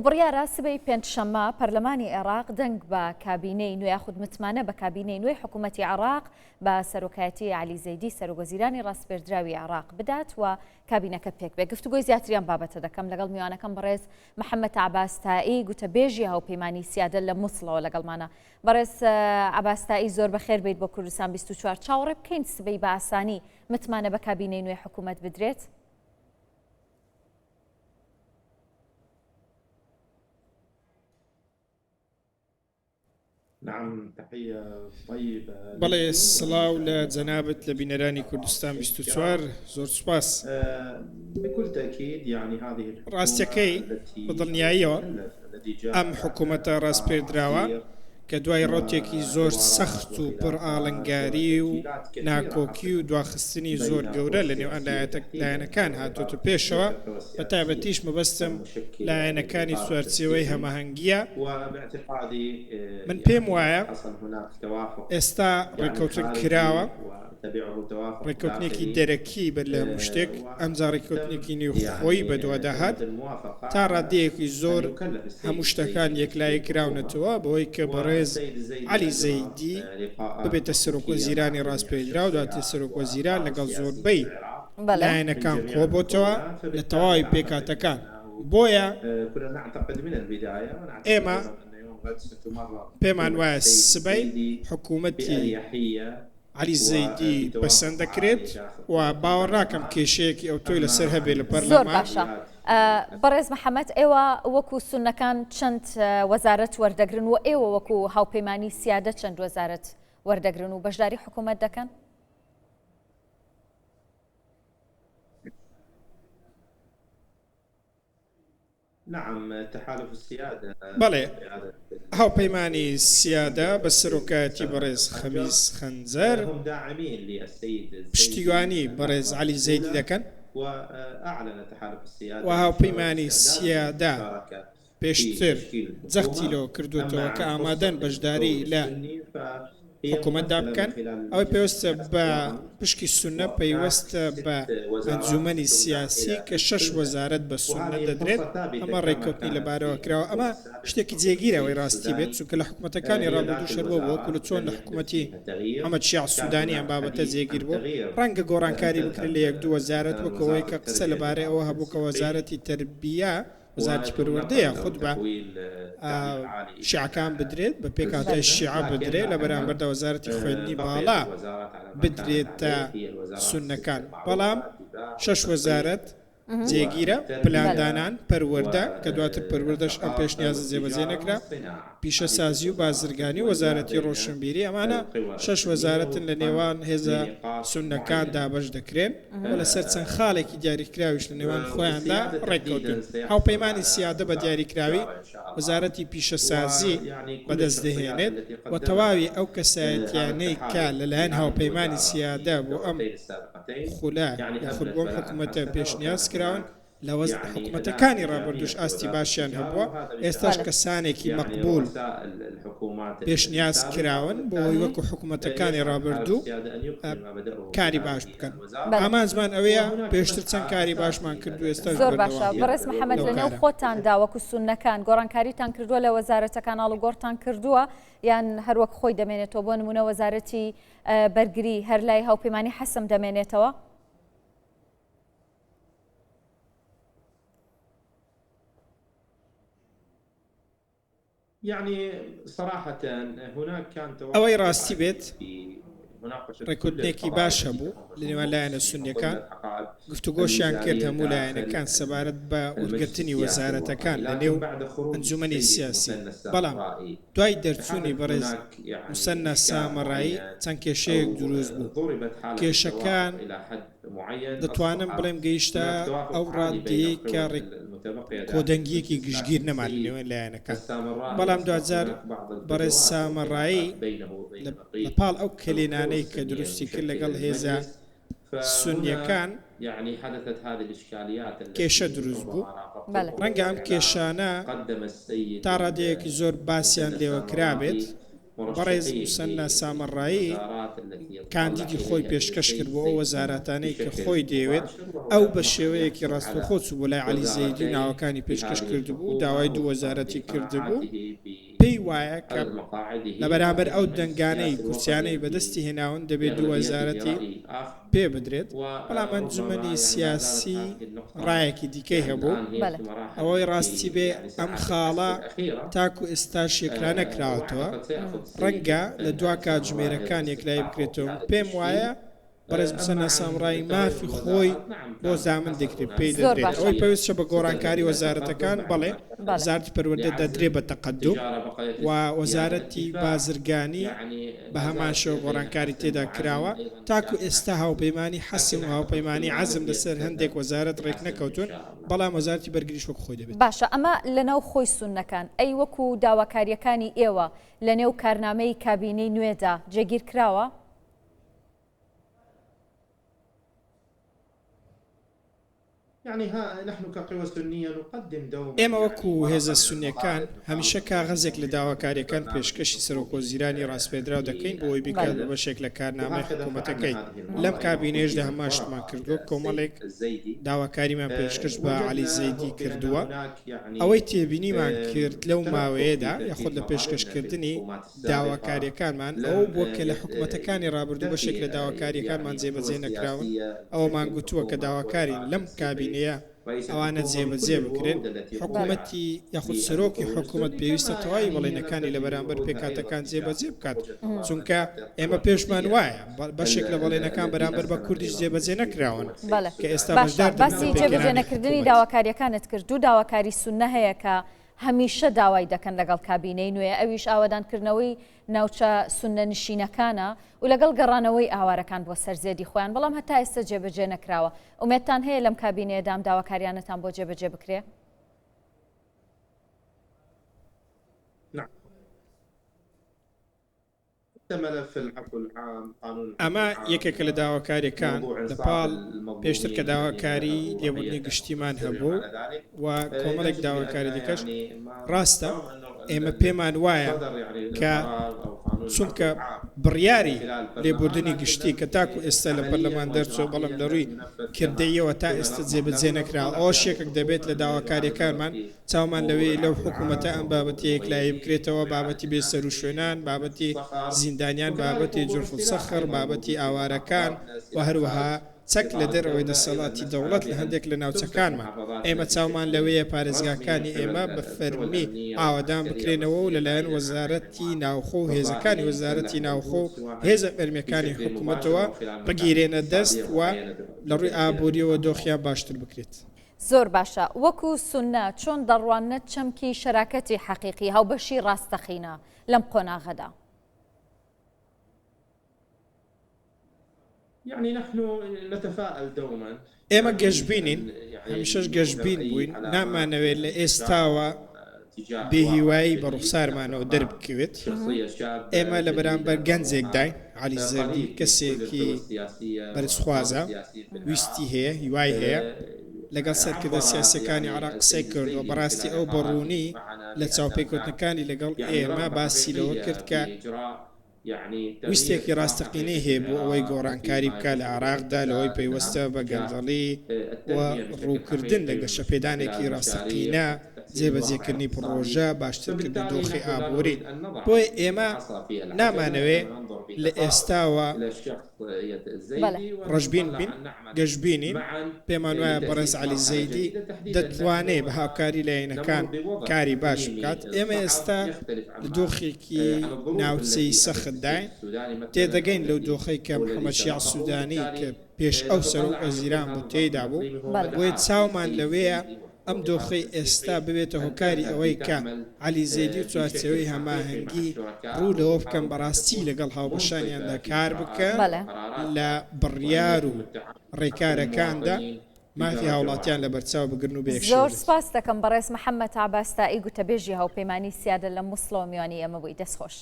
بڕیارە سبەی پێنجشەممە پەرلەمانی عێراق دەنگ بە کابینەی نوێ یاخود متمانە بە کابینەی نوێی حکوومەتی عێراق بە سەرۆکایەتی عەلی زەیدی سەرۆکوەزیرانی ڕاستپێردراوی عێراق بدات و کابینەکە پێک بێت. گفتوگۆی زیاتریان بابەتە دەکەم لەگەڵ میوانەکەم بەڕێز محەممەد عەباستایی گوتەبێژی هاوپەیمانی سیادە لە مووسڵەوە لەگەڵمانە. بەڕێز عەباستایی زۆر بەخێر بێت بۆ کوردستان 24 چاوەڕێ بکەین سبەی بە ئاسانی متمانە بە کابینەی نوێی حکوومەت بدرێت؟ نعم تحية طيبة. بەڵێ سڵاو لە جەنابەت لە بینەرانی کوردستان 24 زۆر سوپاس. بكل تأكيد يعني هذه ڕاستیەکەی بەدڵنیاییەوە ئەم حکوومەتە ڕاستپێردراوە کە دوای ڕۆتێکی زۆر سەخت و پڕ ئاڵنگاری و ناکۆکی و دواخستنی زۆر گەورە لە نێو لایەنەکان هاتوۆتە پێشەوە بە تایبەتیش مەبەستم لایەنەکانی سوارچێوەی هەماهەنگیە. من پێم وایە ئێستا ڕێکەوتن کراوە، ڕێکەوتنێکی دەرەکی بەر لە هەموو شتێک، ئەمجا ڕێکەوتنێکی نێوخۆی بەدواداهات تا ڕادەیەکی زۆر هەموو شتەکان یەکلایی کراونەتەوە بەوەی کە بەڕێز عەلی زەیدی ببێتە سەرۆکوەزیرانی ڕاستپێردراو و دواتر سەرۆکوەزیران لەگەڵ زۆربەی لایەنەکان کۆبۆتەوە لە تەواوی پێکاتەکان. بۆیە ئێمە پێمان وایە سبەی حکوومەتی عەلی زەیدی بەسەند دەکرێت و باوەڕ ناکەم کێشەیەکی ئەو تۆی لەسەر هەبێت لە زۆر باشە. بەڕێز محەممەد، ئێوە وەکو سونەکان چەند وەزارەت وەردەگرن و ئێوە وەکو هاوپەیمانی سیادە چەند وەزارەت وەردەگرن و بەشداری حکوومەت دەکەن؟ نعم تحالف السيادة. بەڵێ هاوپەیمانی سیادە بە سەرۆکایەتی بەڕێز خەمیس خەنجەر پشتیوانی بەڕێز عەلی زەیدی دەکەن و هاوپەیمانی سیادە پێشتر جەختی لەوە کردوێتەوە کە ئامادەن بەشداری لە حکوومەتدا بکەن. ئەوەی پێویستە بە پشکی سونە پەیوەستە بە ئەنجومەنی سیاسی کە 6 وەزارەت بە سونە دەدرێت. ئەمە ڕێککەوتنی لەبارەوە کراوە. ئەمە شتێکی جێگیرەوەی ڕاستی بێت، چونکە لە حکوومەتەکانی ڕابردوو شەربووە وەکو لە چۆن لە حکوومەتی ئەمەد شیع سوودانی ئەم بابەتە جێگیر بوو. ڕەنگە گۆڕانکاری بکرێت لە 1-2 وەزارەت وەکەوەی کە قسە لەبارەی ئەوە هەبوو کە وەزارەتی تەربیە وەزارەتی پەروەردەیە خود بە شیعەکان بدرێت، بە پێکهاتەی شیعە بدرێت، لە بەرامبەردا وەزارەتی خوێندنی باڵا بدرێتە سونەکان. بەڵام 6 وەزارەت جێگیرە، پلاندانان، پەروەردە کە دواتر پەروەردەش ئەم پێشنیازە جێبەجێ نەکرا، پیشەسازی و بازرگانی و وەزارەتی ڕۆشنبیری. ئەمانە 6 وەزارەتن لە نێوان هێزە سونەکان دابەش دەکرێن و لەسەر چەند خاڵێکی دیاریکراویش لە نێوان خۆیاندا ڕێککەوتن. هاوپەیمانی سیادە بە دیاریکراوی وەزارەتی پیشەسازی بەدەست دەهێنێت و تەواوی ئەو کەسایەتیانەی کە لەلایەن هاوپەیمانی سیادە بۆ ئەم خولە یاخود بۆم حکوومەتە پێشنیاز کراون لە حکوومەتەکانی ڕابردوش ئاستی باشیان هەبووە. ئێستاش کەسانێکی مەقبول پێشنیاز کراون بۆ ئەوەی وەکو حکوومەتەکانی ڕابردوو کاری باش بکەن. ئامانجمان ئەوەیە پێشتر چەند کاری باشمان کردو ئێستا زۆر باشە. بەڕێز محەممەد، لەنێو خۆتاندا وەکو سونەکان گۆڕانکاریتان کردووە لە وەزارەتەکان ئاڵوگۆڕتان کردووە یان هەروەک خۆی دەمێنێتەوە؟ بۆ نمونە وەزارەتی بەرگری هەر لای هاوپەیمانی حەسەم دەمێنێتەوە؟ يعني صراحة هناك كان ئەوەی ڕاستی بێت ڕێکوتنێکی باش هەبوو لە نێوان لایەنە سونیەکان، گفتوگۆشیان کرد هەموو لایەنەکان سەبارەت بە وەرگرتنی وەزارەتەکان لە نێو ئەنجومەنی سیاسی. بەڵام دوای دەرچوونی بەڕێز موسەنە سامەڕایی چەند کێشەیەک دروست بوو. کێشەکان دەتوانم بڵێم گەیشتە ئەو ڕادەیەی کە کۆدەنگیەکی گشتگیر نەمان لە نێوان لایەنەکان. بەڵام دوجار بەڕێز سامەڕایی لەپاڵ ئەو کلێنانەی کە دروستی کرد لەگەڵ هێزە سونیەکان کێشە دروست بوو. ڕەنگە ئەم کێشانە تا ڕادەیەکی زۆر باسییان لێوە کرابێت. بەڕێز موسەنە سامەڕایی کاندیدی خۆی پێشکەش کرد بۆ ئەو وەزارەتانەی کە خۆی دەیەوێت ئەو بە شێوەیەکی ڕاستەوخۆ چوو بۆ لای عەلی زەیدی و ناوەکانی پێشکەش کردبوو داوای دوو وەزارەتی کردبوو پێی وایە کە لە بەرامبەر ئەو دەنگانەی کورسیانەی بەدەستی هێناون دەبێت دوو وەزارەتی پێ بدرێت بەڵام ئەنجومەنی سیاسی ڕایەکی دیکەی هەبوو ئەوەی ڕاستی بێ ئەم خاڵە تاکو ئێستا شێکرا نەکراوەتەوە ڕەنگە لە دوا کاتژمێرەکان یەکلای بکرێتەوە پێم وایە بەڕێز بسەنە سامڕای مافی خۆی بۆ زامن دەکرێت پێی دەدرێت ئەوەی پێویستە بە گۆڕانکاری وەزارەتەکان بەڵێ وەزارەتی پەروەردە دەدرێ بە تەقەدوم و وەزارەتی بازرگانی بە هەمان شێوە گۆڕانکاری تێدا کراوە تاکو ئێستا هاوپەیمانی حەسم و هاوپەیمانی عەزم لەسەر هەندێک وەزارەت ڕێک نەکەوتون بەڵام وەزارەتی بەرگریش وەک خۆی دەبێت. باشە ئەمە لەناو خۆی سوننەکان ئەی وەکو داواکاریەکانی ئێوە لە نێو کارنامەی کابینەی نوێدا جێگیر کراوە؟ ئێمە وەکو هێزە سونیەکان هەمیشە کاغەزێک لە داواکاریەکان پێشکەشی سەرۆکۆزیرانی ڕاستپێدراو دەکەین بۆ ئەوی بکات بەشێک لە کارنامەی حکوومەتەکەی لەم کابینێژدا هەماشتمان کردووە کۆمەڵێک داواکاریمان پێشکەش بە عەلی زەیدی کردووە ئەوەی تێبینیمان کرد لەو ماوەیەدا یاخود لە پێشکەشکردنی داواکاریەکانمان ئەو بووە کە لە حکوومەتەکانی ڕابردوو بەشێک لە داواکاریەکانمان جێبەجێ نەکراون ئەوەمان گوتووە کە داواکارین لەم کابینەیە ئەوانە جێبەجێ بکرێن حکوومەتی یاخود سەرۆکی حکوومەت پێویستە تەواوی بەڵێنەکانی لە بەرامبەر پێکاتەکان جێبەجێ بکات چونکە ئێمە پێشمان وایە بەشێک لە بەڵێنەکان بەرامبەر بە کوردیش جێبەجێ نەکراون کە ئێستا بەشدار باسی جێبەجێ نەکردنی داواکاریەکانت کرد و داواکاری سوننە هەیە کە هەمیشە داوای دەکەن لەگەڵ کابینەی نوێ ئەویش ئاوادانکردنەوەی ناوچە سوننە نشینەکانە و لەگەڵ گەڕانەوەی ئاوارەکان بۆ سەرزێدی خۆیان بەڵام هەتا ئێستا جێبەجێ نەکراوە ئومێدتان هەیە لەم کابینەیەدام داواکاریانەتان بۆ جێبەجێ بکرێ؟ ئەمە یەکێکە لە داواکاریەکان لەپاڵ پێشتر کە داواکاری لێبوردنی گشتیمان هەبوو و کۆمەڵێک داواکاری دیکەش ڕاستە ئێمە پێمان وایە کە چونکە بڕیاری لێبوردنی گشتی کە تاکو ئێستا لە پەرلەمان دەرچۆ بەڵام لە ڕووی کردەیەوە تا ئێستا جێبەجێ نەکراوە ئەوە شێکێک دەبێت لە داواکاریەکانمان چاومان لەوەی لەو حکوومەتە ئەم بابەتی یەکلایی بکرێتەوە بابەتی بێسەر و شوێنان بابەتی زیندانیان بابەتی جورف و سەخر بابەتی ئاوارەکان و هەروەها چەک لە دەرەوەی دەسەڵاتی دەوڵەت لە هەندێک لە ناوچەکانمان ئێمە چاومان لەوەیە پارێزگاکانی ئێمە بە فەرمی ئاوادان بکرێنەوە و لەلایەن وەزارەتی ناوخۆ و هێزەکانی وەزارەتی ناوخۆ هێزە فەرمیەکانی حکوومەتەوە بگیرێنە دەست و لە ڕووی ئابووریەوە دۆخیان باشتر بکرێت. زۆر باشە وەکو سوننە چۆن دەڕوانێت چەمکی شەراکەتی حەقیقی هاوبەشی ڕاستەقینە لەم قۆناغەدا؟ ئێمە گەشتبینین هەمیشەش گەشتبین بووین نامانەوێت لە ئێستاوە بێهیوایی بە ڕوخسارمانەوە دەربکەوێت ئێمە لە بەرامبەر گەنجێک داین عەلی زەردی کەسێکی بەرزخوازە ویستی هەیە هیوای هەیە لەگەڵ سەرکردە سیاسەکانی عێراق قسەی کردووە بەڕاستی ئەو بەڕوونی لە چاوپێکوتنەکانی لەگەڵ ئێمە باسی لەوە کرد کە ویستێکی ڕاستەقینەی هەیە بۆ ئەوەی گۆڕانکاری بکە لە عێراقدا لەوەی پەیوەستە بە گەندەڵی و ڕووکردن لە گەشەپێدانێکی ڕاستەقینە جێبەجێکردنی پڕۆژە باشترکردن دۆخی ئابووری بۆی ئێمە نامانەوێ لە ئێستاوە ڕەشبین بین گەشتبینین پێمان وایە بەڕێز عەلی زەیدی دەتوانێت بە هاوکاری لایەنەکان کاری باش بکات ئێمە ئێستا لە دۆخێکی ناوچەی سەختداین تێدەگەین لەو دۆخەی کە محەممەد شیع سوودانی کە پێش ئەو سەرۆک وەزیران بوو تێیدا بوو بۆیە چاومان لەوەیە ئەم دۆخەی ئێستا ببێتە هۆکاری ئەوەی کە عەلی زەیدی و چوارچێوەی هەماهەنگی ڕوو لەوە بکەم بەڕاستی لەگەڵ هاوبەشانیاندا کار بکەن لە بڕیار و ڕێکارەکاندا مافی هاوڵاتیان لە بەرچاو بگرن و بێک زۆر سپاس دەکەم بەڕێز محەممەد عەباس تائی گوتەبێژی هاوپەیمانی سیادە لە مووسڵەوە میوانی ئێمە بووی دەستخۆش.